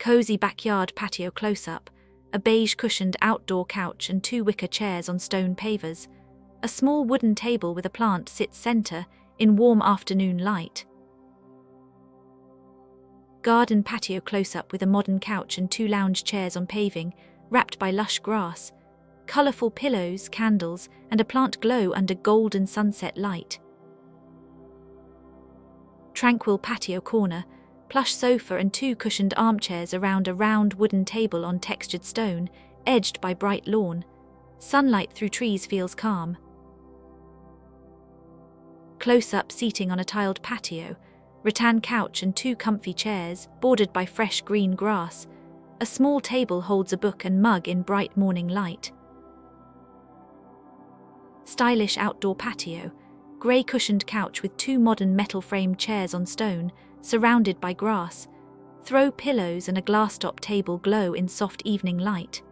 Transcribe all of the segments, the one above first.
Cozy backyard patio close-up, a beige cushioned outdoor couch and 2 wicker chairs on stone pavers. A small wooden table with a plant sits center in warm afternoon light. Garden patio close-up with a modern couch and 2 lounge chairs on paving, wrapped by lush grass. Colorful pillows, candles, and a plant glow under golden sunset light. Tranquil patio corner, plush sofa and 2 cushioned armchairs around a round wooden table on textured stone, edged by bright lawn. Sunlight through trees feels calm. Close-up seating on a tiled patio, rattan couch and 2 comfy chairs, bordered by fresh green grass. A small table holds a book and mug in bright morning light. Stylish outdoor patio, grey cushioned couch with 2 modern metal-framed chairs on stone, surrounded by grass. Throw pillows and a glass-top table glow in soft evening light.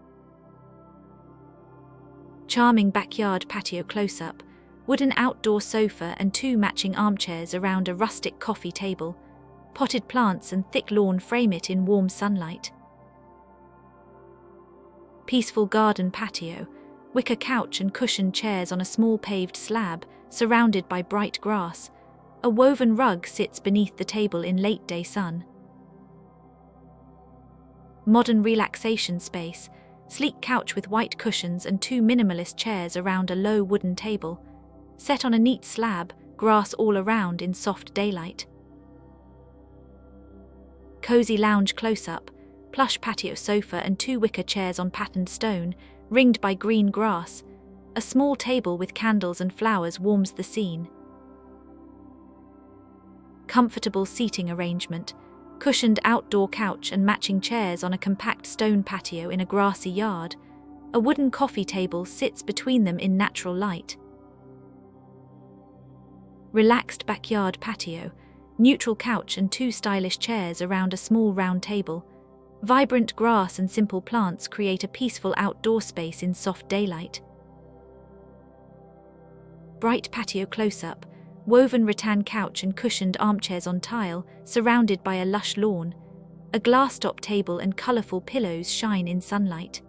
Charming backyard patio close-up, wooden outdoor sofa and 2 matching armchairs around a rustic coffee table. Potted plants and thick lawn frame it in warm sunlight. Peaceful garden patio, wicker couch and cushioned chairs on a small paved slab, surrounded by bright grass. A woven rug sits beneath the table in late-day sun. Modern relaxation space, sleek couch with white cushions and 2 minimalist chairs around a low wooden table. Set on a neat slab, grass all around in soft daylight. Cozy lounge close-up, plush patio sofa and 2 wicker chairs on patterned stone, ringed by green grass. A small table with candles and flowers warms the scene. Comfortable seating arrangement, cushioned outdoor couch and matching chairs on a compact stone patio in a grassy yard. A wooden coffee table sits between them in natural light. Relaxed backyard patio, neutral couch and 2 stylish chairs around a small round table. Vibrant grass and simple plants create a peaceful outdoor space in soft daylight. Bright patio close-up, woven rattan couch and cushioned armchairs on tile, surrounded by a lush lawn. A glass-top table and colorful pillows shine in sunlight.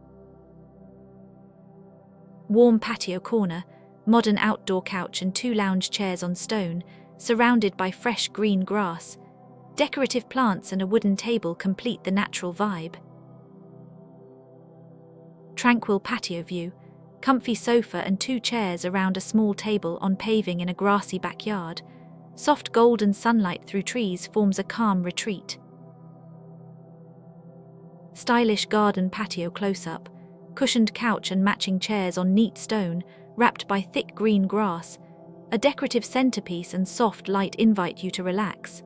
Warm patio corner, modern outdoor couch and 2 lounge chairs on stone, surrounded by fresh green grass. Decorative plants and a wooden table complete the natural vibe. Tranquil patio view, comfy sofa and 2 chairs around a small table on paving in a grassy backyard. Soft golden sunlight through trees forms a calm retreat. Stylish garden patio close-up, cushioned couch and matching chairs on neat stone, wrapped by thick green grass. A decorative centerpiece and soft light invite you to relax.